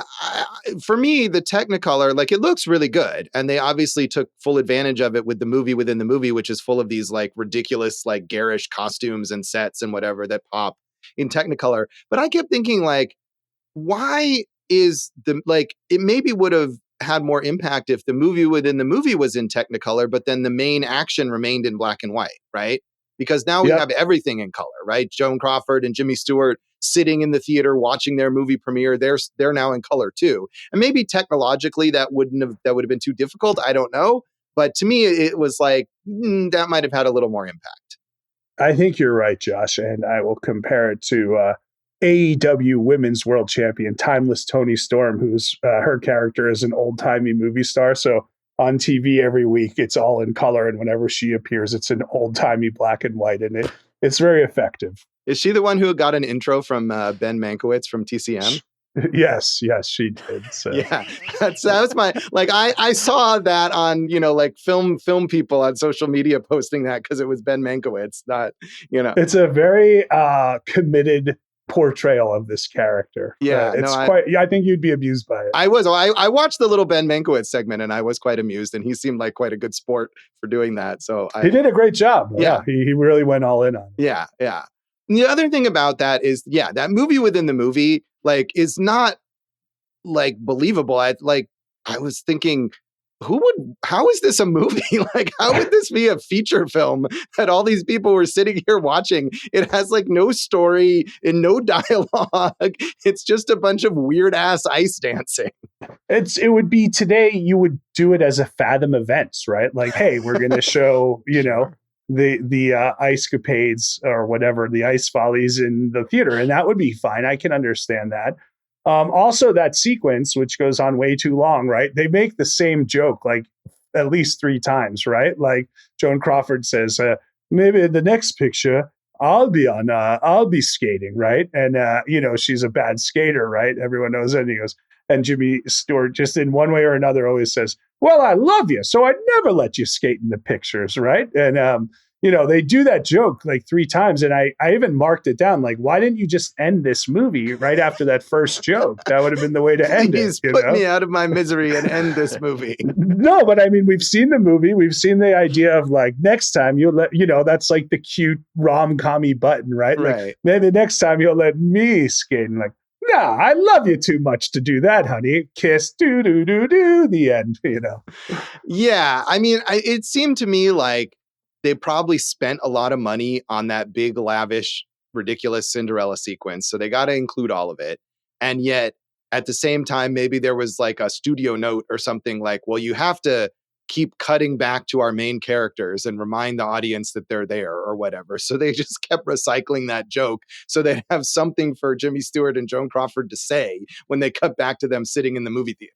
Speaker 1: for me, the Technicolor, like, it looks really good, and they obviously took full advantage of it with the movie within the movie, which is full of these like ridiculous, like garish costumes and sets and whatever that pop in Technicolor. But I kept thinking, like, why is it maybe would have had more impact if the movie within the movie was in Technicolor, but then the main action remained in black and white, right? Because now we have everything in color, right? Joan Crawford and Jimmy Stewart sitting in the theater watching their movie premiere. They're now in color too. And maybe technologically that would have been too difficult. I don't know. But to me, it was like, that might have had a little more impact.
Speaker 2: I think you're right, Josh. And I will compare it to AEW Women's World Champion, Timeless Toni Storm, who's her character is an old-timey movie star. So on TV every week, it's all in color. And whenever she appears, it's an old-timey black and white. And it's very effective.
Speaker 1: Is she the one who got an intro from Ben Mankiewicz from TCM?
Speaker 2: Yes, she did. So.
Speaker 1: Yeah, that was my like. I saw that on like film people on social media posting that because it was Ben Mankiewicz. Not
Speaker 2: It's a very committed portrayal of this character.
Speaker 1: Yeah,
Speaker 2: I think you'd be amused by it.
Speaker 1: I watched the little Ben Mankiewicz segment and I was quite amused, and he seemed like quite a good sport for doing that. So
Speaker 2: he did a great job.
Speaker 1: Yeah,
Speaker 2: he really went all in on it.
Speaker 1: Yeah. And the other thing about that is, that movie within the movie is not believable. I was thinking, how is this a movie? How would this be a feature film that all these people were sitting here watching? It has no story and no dialogue. It's just a bunch of weird ass ice dancing.
Speaker 2: It would be today, you would do it as a Fathom Events, right? Hey, we're going to show, the ice capades or whatever, the ice follies in the theater. And that would be fine. I can understand that. Also, that sequence, which goes on way too long, right? They make the same joke at least 3 times, right? Joan Crawford says, maybe in the next picture, I'll be skating, right? And, she's a bad skater, right? Everyone knows that. And he goes, and Jimmy Stewart just in one way or another always says, well, I love you, so I'd never let you skate in the pictures, right? And, they do that joke 3 times. And I even marked it down. Why didn't you just end this movie right after that first joke? That would have been the way to end
Speaker 1: it. Put me out of my misery and end this movie.
Speaker 2: No, but I mean, we've seen the movie. We've seen the idea of next time you'll let, that's the cute rom-com-y button, right?
Speaker 1: Right.
Speaker 2: Maybe next time you'll let me skate. And no, I love you too much to do that, honey. Kiss, do, the end,
Speaker 1: Yeah. I mean, it seemed to me they probably spent a lot of money on that big, lavish, ridiculous Cinderella sequence. So they got to include all of it. And yet at the same time, maybe there was a studio note or something well, you have to keep cutting back to our main characters and remind the audience that they're there or whatever. So they just kept recycling that joke so they'd have something for Jimmy Stewart and Joan Crawford to say when they cut back to them sitting in the movie theater.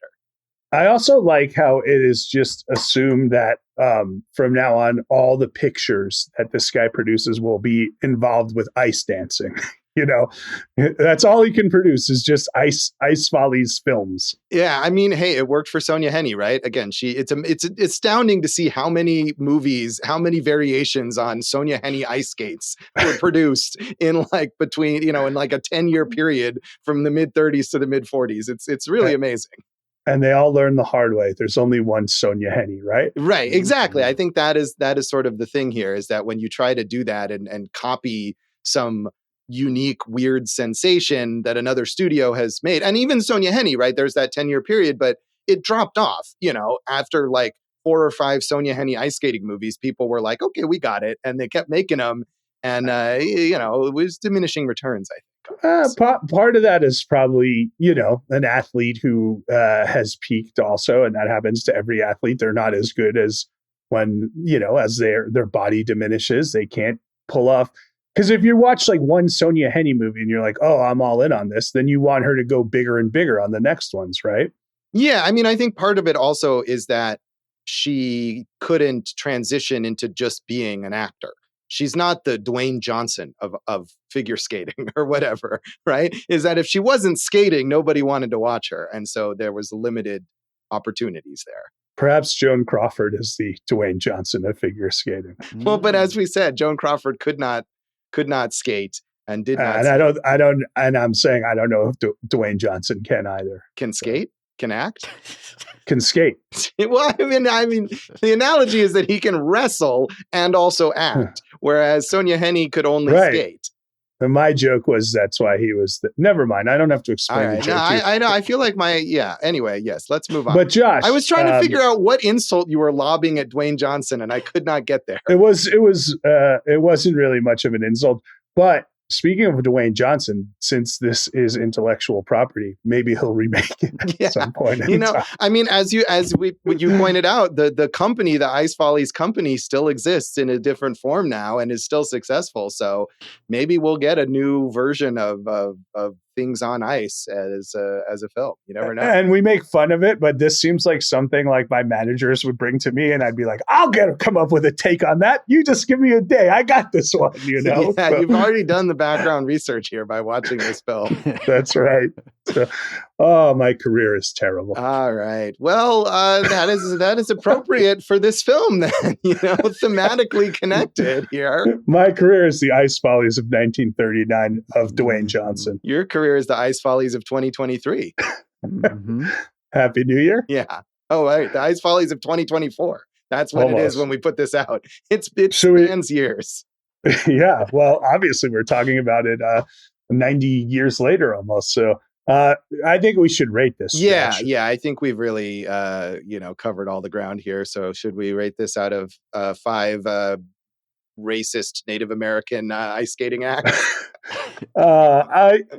Speaker 2: I also like how it is just assumed that from now on, all the pictures that this guy produces will be involved with ice dancing. That's all he can produce is just ice follies films.
Speaker 1: Yeah, I mean, hey, it worked for Sonja Henie, right? Again, it's astounding to see how many movies, how many variations on Sonja Henie ice skates were produced in between, in a 10-year period from the mid 30s to the mid 40s. It's really amazing.
Speaker 2: And they all learn the hard way. There's only one Sonja Henie, right?
Speaker 1: Right, exactly. I think that is sort of the thing here, is that when you try to do that and copy some unique, weird sensation that another studio has made, and even Sonja Henie, right? There's that 10-year period, but it dropped off, after 4 or 5 Sonja Henie ice skating movies, people were like, okay, we got it. And they kept making them. And, it was diminishing returns, I think.
Speaker 2: Part of that is probably, an athlete who has peaked also. And that happens to every athlete. They're not as good as when, as their body diminishes, they can't pull off. Because if you watch one Sonja Henie movie and you're like, oh, I'm all in on this, then you want her to go bigger and bigger on the next ones, right?
Speaker 1: Yeah. I mean, I think part of it also is that she couldn't transition into just being an actor. She's not the Dwayne Johnson of figure skating or whatever, right? Is that if she wasn't skating, nobody wanted to watch her. And so there was limited opportunities there.
Speaker 2: Perhaps Joan Crawford is the Dwayne Johnson of figure skating.
Speaker 1: Well, but as we said, Joan Crawford could not skate and did not.
Speaker 2: And I'm saying I don't know if Dwayne Johnson can either.
Speaker 1: Can skate? Can act?
Speaker 2: Can skate.
Speaker 1: Well, I mean, the analogy is that he can wrestle and also act, whereas Sonja Henie could only skate.
Speaker 2: And my joke was that's why he was. Never mind. I don't have to explain the joke.
Speaker 1: No, I know. I feel like Anyway, yes. Let's move on.
Speaker 2: But Josh,
Speaker 1: I was trying to figure out what insult you were lobbing at Dwayne Johnson, and I could not get there.
Speaker 2: It wasn't really much of an insult. But speaking of Dwayne Johnson, since this is intellectual property, maybe he'll remake it at some point.
Speaker 1: I mean, as you pointed out, the company, the Ice Follies company, still exists in a different form now and is still successful. So maybe we'll get a new version of things on ice as a film. You never know.
Speaker 2: And we make fun of it, but this seems like something like my managers would bring to me, and I'd be like, "I'll come up with a take on that. You just give me a day. I got this one." You know.
Speaker 1: Yeah,
Speaker 2: So,
Speaker 1: you've already done the background research here by watching this film.
Speaker 2: that's right. So, oh, my career is terrible.
Speaker 1: All right. Well, that is appropriate for this film then, thematically connected here.
Speaker 2: My career is the Ice Follies of 1939 of Dwayne Johnson.
Speaker 1: Your career is the Ice Follies of 2023.
Speaker 3: Mm-hmm.
Speaker 2: Happy New Year.
Speaker 1: Yeah. Oh, right. The Ice Follies of 2024. That's what it is when we put this out. It spans years.
Speaker 2: Yeah. Well, obviously we're talking about it 90 years later almost. So I think we should rate this.
Speaker 1: Yeah,
Speaker 2: Josh.
Speaker 1: yeah. I think we've really, covered all the ground here. So should we rate this out of 5 racist Native American ice skating acts?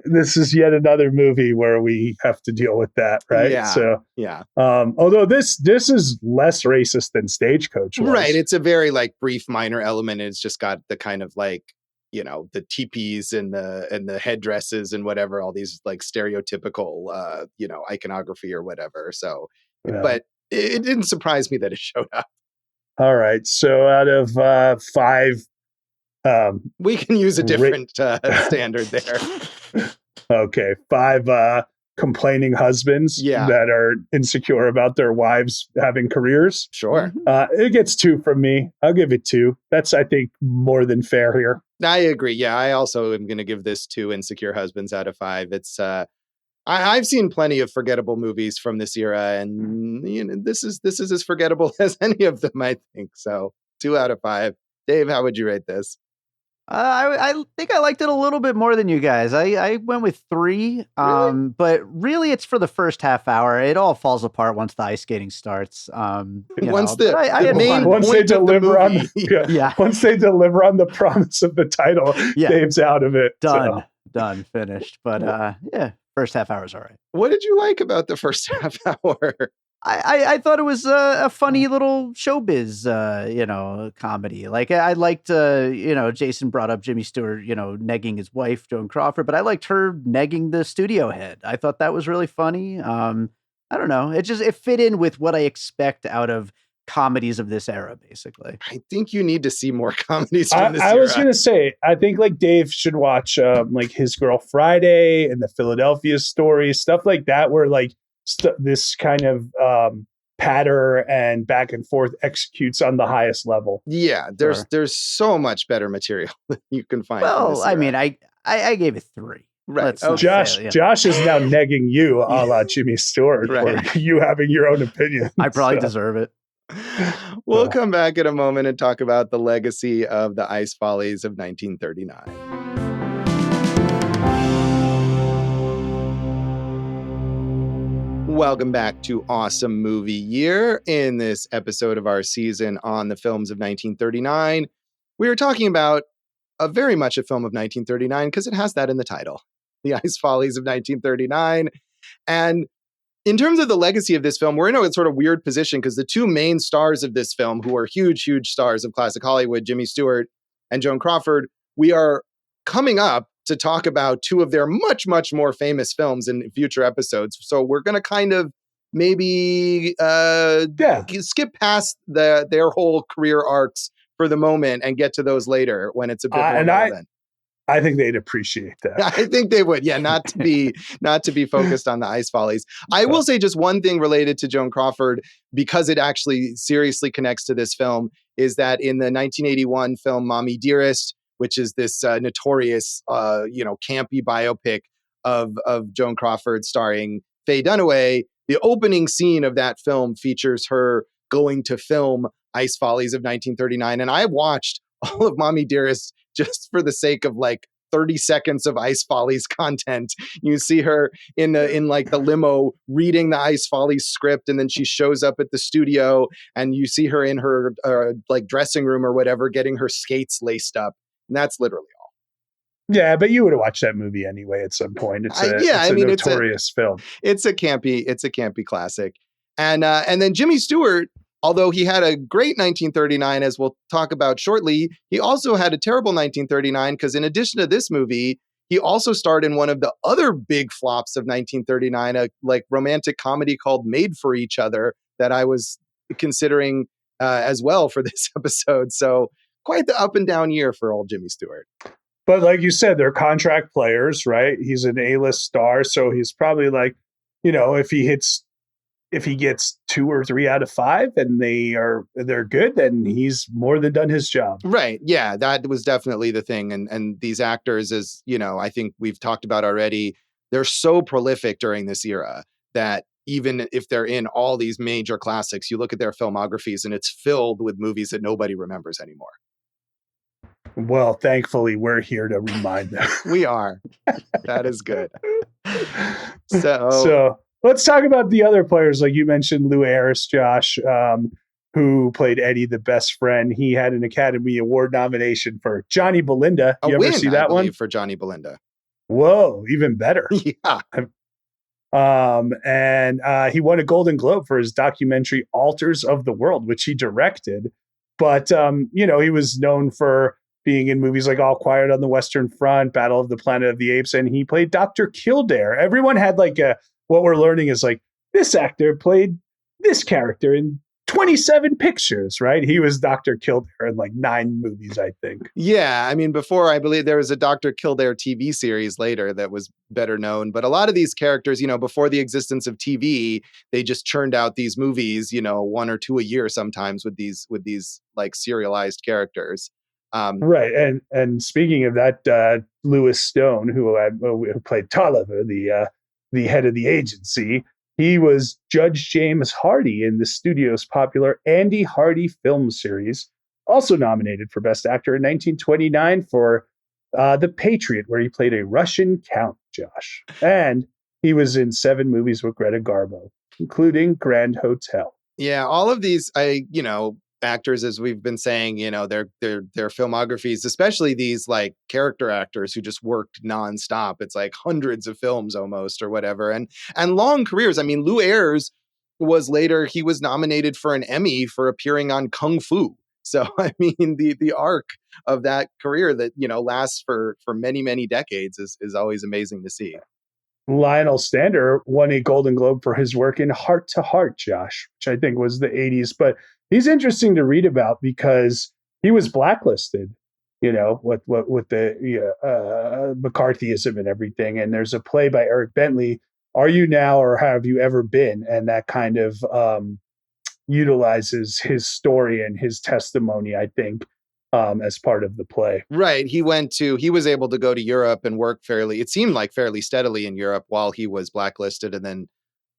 Speaker 2: This is yet another movie where we have to deal with that, right?
Speaker 1: Yeah.
Speaker 2: So
Speaker 1: yeah.
Speaker 2: Although this is less racist than Stagecoach was.
Speaker 1: Right. It's a very brief minor element. It's just got the kind of the teepees and the headdresses and whatever, all these stereotypical iconography or whatever. So but it didn't surprise me that it showed up.
Speaker 2: All right. So out of 5,
Speaker 1: we can use a different standard there.
Speaker 2: Okay. 5 complaining husbands that are insecure about their wives having careers.
Speaker 1: Sure.
Speaker 2: It gets 2 from me. I'll give it 2. That's, I think, more than fair here.
Speaker 1: I agree. Yeah, I also am going to give this 2 insecure husbands out of 5. It's I've seen plenty of forgettable movies from this era, and this is as forgettable as any of them, I think. So 2 out of 5. Dave, how would you rate this?
Speaker 3: I think I liked it a little bit more than you guys. I went with 3,
Speaker 1: Really?
Speaker 3: but really it's for the first half hour. It all falls apart once the ice skating starts.
Speaker 1: Once the
Speaker 2: main once they deliver on once they deliver on the promise of the title, Dave's out of it.
Speaker 3: Done, finished. But first half hour is all right.
Speaker 1: What did you like about the first half hour?
Speaker 3: I thought it was a funny little showbiz, comedy. I liked, Jason brought up Jimmy Stewart, negging his wife, Joan Crawford, but I liked her negging the studio head. I thought that was really funny. I don't know. It fit in with what I expect out of comedies of this era, basically.
Speaker 1: I think you need to see more comedies from this era.
Speaker 2: I was going to say, I think Dave should watch His Girl Friday and the Philadelphia Story, stuff like that, where this kind of patter and back and forth executes on the highest level.
Speaker 1: Yeah, there's so much better material that you can find.
Speaker 3: Well, I mean, I gave it 3.
Speaker 1: Right.
Speaker 2: Josh is now negging you a la Jimmy Stewart for you having your own opinion.
Speaker 3: I probably deserve it.
Speaker 1: We'll come back in a moment and talk about the legacy of the Ice Follies of 1939. Welcome back to Awesome Movie Year. In this episode of our season on the films of 1939, we are talking about very much a film of 1939 because it has that in the title, The Ice Follies of 1939. And in terms of the legacy of this film, we're in a sort of weird position because the 2 main stars of this film, who are huge, huge stars of classic Hollywood, Jimmy Stewart and Joan Crawford, we are coming up to talk about 2 of their much, much more famous films in future episodes. So we're going to kind of maybe skip past their whole career arcs for the moment and get to those later when it's a bit more relevant.
Speaker 2: I think they'd appreciate that.
Speaker 1: I think they would. Yeah, not to be focused on the Ice Follies. I will say just one thing related to Joan Crawford, because it actually seriously connects to this film, is that in the 1981 film Mommy Dearest, which is this notorious, campy biopic of Joan Crawford starring Faye Dunaway, the opening scene of that film features her going to film Ice Follies of 1939. And I watched all of Mommy Dearest just for the sake of 30 seconds of Ice Follies content. You see her in the limo reading the Ice Follies script, and then she shows up at the studio, and you see her in her dressing room or whatever, getting her skates laced up. And that's literally all.
Speaker 2: Yeah, but you would have watched that movie anyway at some point. It's a notorious film.
Speaker 1: It's a campy classic. And then Jimmy Stewart, although he had a great 1939, as we'll talk about shortly, he also had a terrible 1939 because in addition to this movie, He also starred in one of the other big flops of 1939, a like romantic comedy called Made for Each Other that I was considering as well for this episode. So quite the up and down year for old Jimmy Stewart.
Speaker 2: But like you said, they're contract players, right? He's an A-list star, so he's probably like, if he gets 2 or 3 out of 5 and they're good, then he's more than done his job.
Speaker 1: Right. Yeah, that was definitely the thing. And these actors, as I think we've talked about already, they're so prolific during this era that even if they're in all these major classics, you look at their filmographies and it's filled with movies that nobody remembers anymore.
Speaker 2: Well, thankfully, we're here to remind them.
Speaker 1: We are. That is good.
Speaker 2: So let's talk about the other players. Like you mentioned, Lou Ayres, Josh, who played Eddie, the best friend. He had an Academy Award nomination for Johnny Belinda. You ever see that one?
Speaker 1: For Johnny Belinda.
Speaker 2: Whoa, even better.
Speaker 1: Yeah.
Speaker 2: And he won a Golden Globe for his documentary Altars of the World, which he directed. But, he was known for being in movies like All Quiet on the Western Front, Battle of the Planet of the Apes, and he played Dr. Kildare. Everyone had what we're learning is like, this actor played this character in 27 pictures, right? He was Dr. Kildare in like 9 movies, I think.
Speaker 1: Yeah. I mean, before, I believe there was a Dr. Kildare TV series later that was better known. But a lot of these characters, before the existence of TV, they just churned out these movies, 1 or 2 a year sometimes with these like serialized characters.
Speaker 2: Right. And speaking of that, Lewis Stone, who played Tolliver, the head of the agency, he was Judge James Hardy in the studio's popular Andy Hardy film series, also nominated for Best Actor in 1929 for The Patriot, where he played a Russian count, Josh. And he was in 7 movies with Greta Garbo, including Grand Hotel.
Speaker 1: Yeah, all of these, actors, as we've been saying, their filmographies, especially these like character actors who just worked nonstop. It's like hundreds of films almost or whatever, and long careers. I mean, Lou Ayres he was nominated for an Emmy for appearing on Kung Fu. So I mean, the arc of that career that lasts for many, many decades is always amazing to see.
Speaker 2: Lionel Stander won a Golden Globe for his work in Heart to Heart, Josh, which I think was the 80s. But he's interesting to read about because he was blacklisted, with the McCarthyism and everything. And there's a play by Eric Bentley, Are You Now or Have You Ever Been? And that kind of utilizes his story and his testimony, I think, as part of the play.
Speaker 1: Right. He was able to go to Europe and work it seemed like fairly steadily in Europe while he was blacklisted. And then,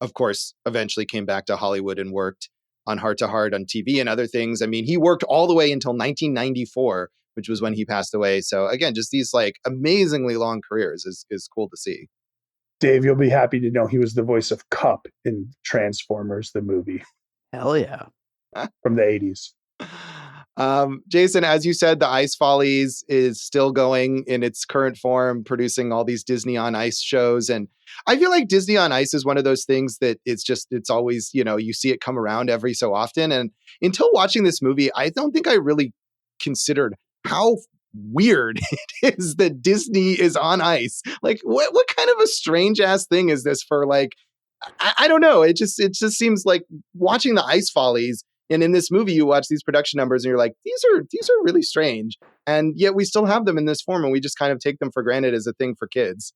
Speaker 1: of course, eventually came back to Hollywood and worked on Heart to Heart on TV and other things. I mean, he worked all the way until 1994, which was when he passed away. So again, just these like amazingly long careers is cool to see.
Speaker 2: Dave, you'll be happy to know he was the voice of Cup in Transformers, the movie.
Speaker 3: Hell yeah.
Speaker 2: From the 80s.
Speaker 1: Jason, as you said, the Ice Follies is still going in its current form, producing all these Disney on Ice shows. And I feel like Disney on Ice is one of those things that it's always, you see it come around every so often. And until watching this movie, I don't think I really considered how weird it is that Disney is on ice. Like, what kind of a strange ass thing is this for, like, I don't know. It just seems like watching the Ice Follies. And in this movie, you watch these production numbers and you're like, these are really strange. And yet we still have them in this form and we just kind of take them for granted as a thing for kids.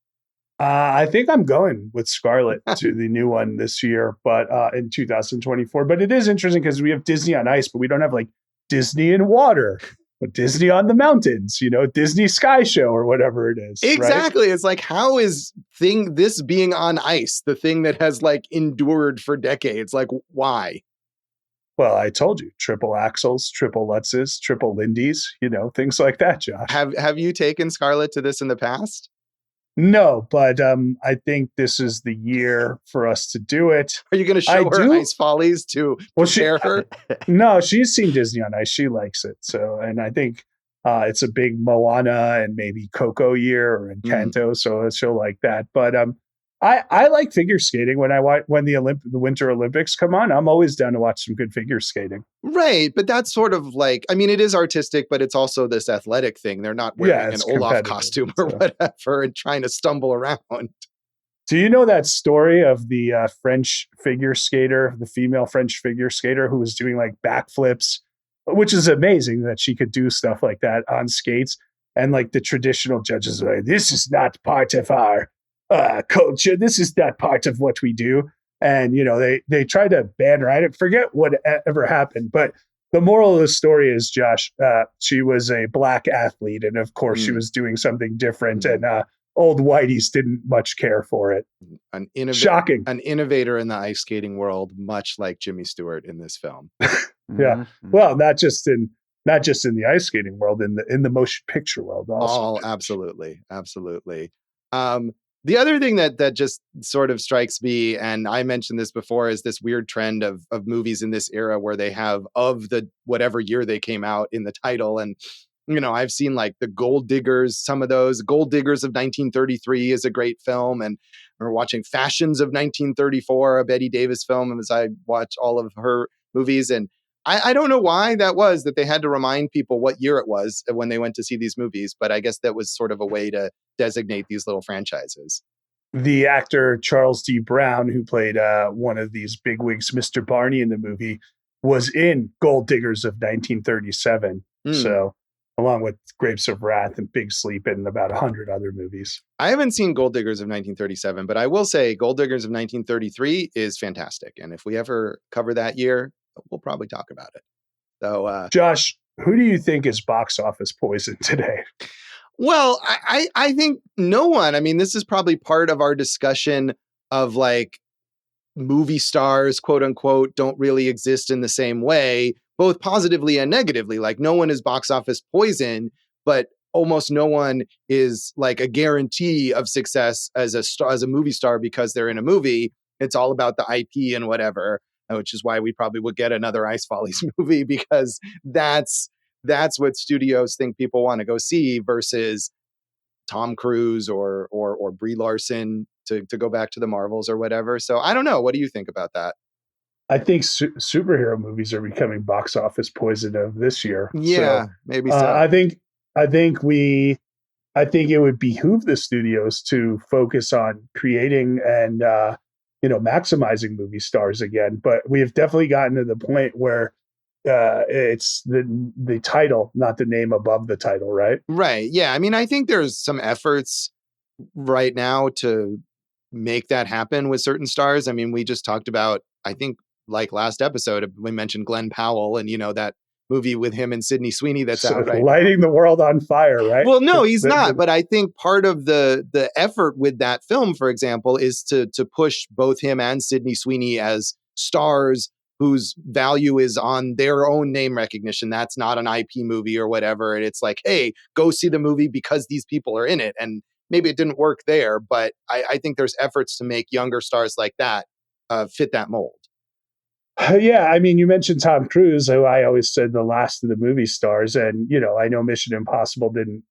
Speaker 2: I think I'm going with Scarlett to the new one this year, but in 2024. But it is interesting because we have Disney on Ice, but we don't have like Disney in water, but Disney on the mountains, Disney Sky Show or whatever it is.
Speaker 1: Exactly.
Speaker 2: Right?
Speaker 1: It's like, how is this being on ice, the thing that has like endured for decades? Like, why?
Speaker 2: Well, I told you, triple axles, triple Lutzes, triple Lindy's, things like that, Josh.
Speaker 1: Have you taken Scarlett to this in the past?
Speaker 2: No, but I think this is the year for us to do it.
Speaker 1: Are you going to show her Ice Follies to prepare her?
Speaker 2: No, she's seen Disney on Ice. She likes it. So, and I think it's a big Moana and maybe Coco year or Encanto. So she'll like that. But I like figure skating when the Winter Olympics come on. I'm always down to watch some good figure skating.
Speaker 1: Right. But that's sort of like, I mean, it is artistic, but it's also this athletic thing. They're not wearing an
Speaker 2: It's
Speaker 1: Olaf
Speaker 2: competitive.
Speaker 1: costume or whatever and trying to stumble around.
Speaker 2: Do you know that story of the French figure skater, the female French figure skater who was doing like backflips, which is amazing that she could do stuff like that on skates. And like the traditional judges are like, this is not part of our culture. This is not part of what we do. And, they tried to ban her. I didn't forget what ever happened. But the moral of the story is, Josh, she was a black athlete. And of course, she was doing something different. And old whiteys didn't much care for it. Shocking.
Speaker 1: An innovator in the ice skating world, much like Jimmy Stewart in this film.
Speaker 2: Yeah. Well, not just in the ice skating world, in the motion picture world also.
Speaker 1: Absolutely. The other thing that just sort of strikes me, and I mentioned this before, is this weird trend of movies in this era where they have of the whatever year they came out in the title. And I've seen like the Gold Diggers, some of those. Gold Diggers of 1933 is a great film. And we're watching Fashions of 1934, a Betty Davis film, as I watch all of her movies. And I don't know why that was, that they had to remind people what year it was when they went to see these movies. But I guess that was sort of a way to designate these little franchises.
Speaker 2: The actor Charles D. Brown, who played one of these bigwigs, Mr. Barney in the movie, was in Gold Diggers of 1937. So along with Grapes of Wrath and Big Sleep and about 100 other movies.
Speaker 1: I haven't seen Gold Diggers of 1937, but I will say Gold Diggers of 1933 is fantastic. And if we ever cover that year, we'll probably talk about it. So,
Speaker 2: Josh, who do you think is box office poison today?
Speaker 1: Well, I think no one. I mean, this is probably part of our discussion of like movie stars, quote unquote, don't really exist in the same way, both positively and negatively. Like no one is box office poison, but almost no one is like a guarantee of success as a movie star because they're in a movie. It's all about the IP and whatever, which is why we probably would get another Ice Follies movie, because that's what studios think people want to go see versus Tom Cruise or Brie Larson to go back to the Marvels or whatever. So I don't know. What do you think about that?
Speaker 2: I think superhero movies are becoming box office poison of this year.
Speaker 1: Yeah, maybe so.
Speaker 2: I think it would behoove the studios to focus on creating and maximizing movie stars again. But we have definitely gotten to the point where it's the title, not the name above the title, right?
Speaker 1: Right. Yeah. I mean, I think there's some efforts right now to make that happen with certain stars. I mean, we just talked about, I think, like last episode, we mentioned Glenn Powell and, that movie with him and Sydney Sweeney that's out right
Speaker 2: lighting the world on fire, right?
Speaker 1: Well, no, he's not. But I think part of the effort with that film, for example, is to push both him and Sydney Sweeney as stars whose value is on their own name recognition. That's not an IP movie or whatever. And it's like, hey, go see the movie because these people are in it. And maybe it didn't work there, but I think there's efforts to make younger stars like that fit that mold.
Speaker 2: Yeah, I mean, you mentioned Tom Cruise, who I always said the last of the movie stars. And, I know Mission Impossible didn't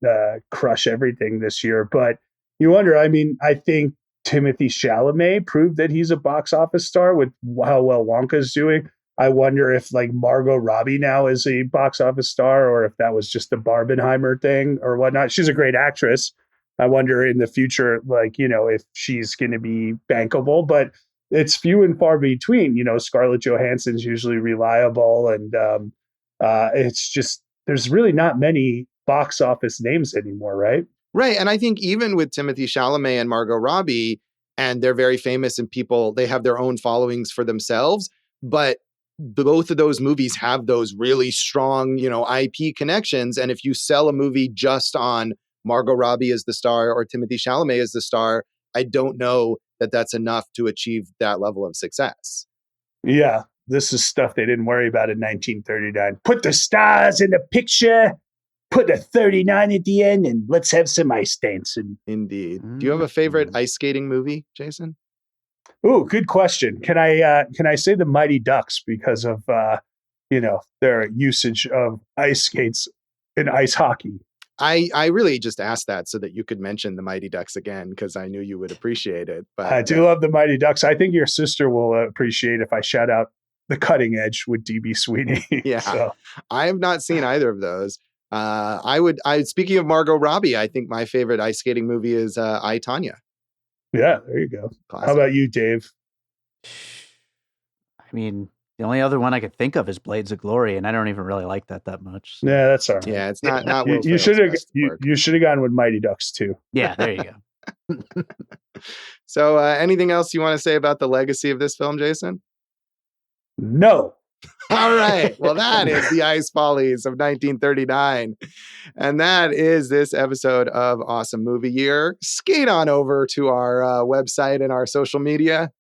Speaker 2: crush everything this year, but you wonder, I mean, I think Timothée Chalamet proved that he's a box office star with how well Wonka's doing. I wonder if like Margot Robbie now is a box office star or if that was just the Barbenheimer thing or whatnot. She's a great actress. I wonder in the future, if she's going to be bankable, but it's few and far between. Scarlett Johansson's usually reliable, and it's just there's really not many box office names anymore, right?
Speaker 1: Right, and I think even with Timothée Chalamet and Margot Robbie, and they're very famous and they have their own followings for themselves, but both of those movies have those really strong, IP connections. And if you sell a movie just on Margot Robbie as the star or Timothée Chalamet as the star, I don't know that that's enough to achieve that level of success.
Speaker 2: Yeah, this is stuff they didn't worry about in 1939. Put the stars in the picture, put a 39 at the end, and let's have some ice dancing.
Speaker 1: Indeed. Do you have a favorite ice skating movie, Jason?
Speaker 2: Ooh, good question. Can I say the Mighty Ducks because of their usage of ice skates in ice hockey?
Speaker 1: I really just asked that so that you could mention the Mighty Ducks again, because I knew you would appreciate it. But
Speaker 2: I do love the Mighty Ducks. I think your sister will appreciate if I shout out The Cutting Edge with DB Sweeney.
Speaker 1: Yeah,
Speaker 2: So.
Speaker 1: I have not seen either of those. Speaking of Margot Robbie, I think my favorite ice skating movie is I, Tonya.
Speaker 2: Yeah, there you go.
Speaker 1: Classic.
Speaker 2: How about you, Dave?
Speaker 3: I mean, the only other one I could think of is Blades of Glory, and I don't even really like that much. So.
Speaker 2: Yeah, that's all right.
Speaker 1: Yeah, it's not.
Speaker 2: You should have gone with Mighty Ducks too.
Speaker 3: Yeah, there you go.
Speaker 1: So, anything else you want to say about the legacy of this film, Jason?
Speaker 2: No.
Speaker 1: All right. Well, that is the Ice Follies of 1939. And that is this episode of Awesome Movie Year. Skate on over to our website and our social media.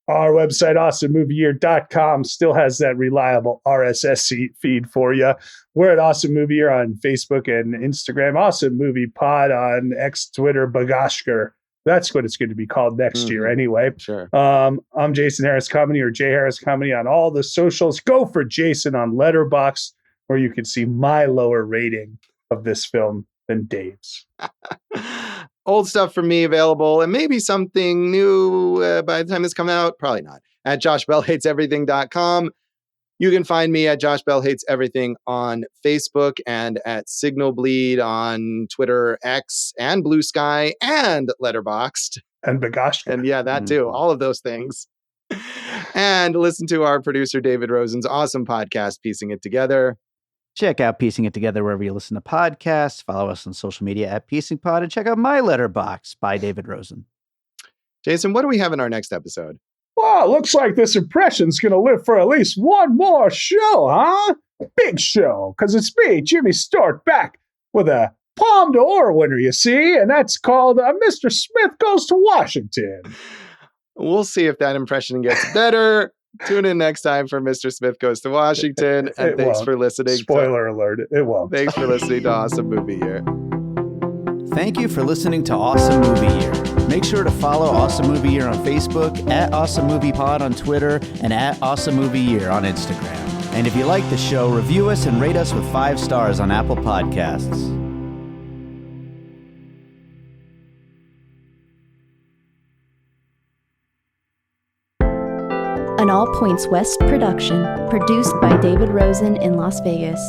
Speaker 2: Our website, awesomemovieyear.com, still has that reliable RSS feed for you. We're at Awesome Movie Year on Facebook and Instagram. Awesome Movie Pod on X, Twitter, Bagashker. That's what it's going to be called next year anyway.
Speaker 1: Sure.
Speaker 2: I'm Jason Harris Comedy, or J Harris Comedy on all the socials. Go for Jason on Letterboxd, where you can see my lower rating of this film than Dave's.
Speaker 1: Old stuff for me available, and maybe something new by the time this comes out. Probably not. At joshbellhateseverything.com. You can find me at Josh Bell Hates Everything on Facebook and at Signal Bleed on Twitter, X, and Blue Sky, and Letterboxd.
Speaker 2: And Bagashka.
Speaker 1: And yeah, that too. All of those things. And listen to our producer, David Rosen's awesome podcast, Piecing It Together.
Speaker 3: Check out Piecing It Together wherever you listen to podcasts. Follow us on social media at Piecing Pod, and check out my Letterboxd by David Rosen.
Speaker 1: Jason, what do we have in our next episode?
Speaker 2: Well, looks like this impression's going to live for at least one more show, huh? Big show, because it's me, Jimmy Stewart, back with a Palme d'Or winner, you see, and that's called Mr. Smith Goes to Washington.
Speaker 1: We'll see if that impression gets better. Tune in next time for Mr. Smith Goes to Washington, and thanks for listening.
Speaker 2: Spoiler alert, it won't.
Speaker 1: Thanks for listening to Awesome Movie Year.
Speaker 3: Thank you for listening to Awesome Movie Year. Make sure to follow Awesome Movie Year on Facebook, at Awesome Movie Pod on Twitter, and at Awesome Movie Year on Instagram. And if you like the show, review us and rate us with 5 stars on Apple Podcasts.
Speaker 4: An All Points West production, produced by David Rosen in Las Vegas.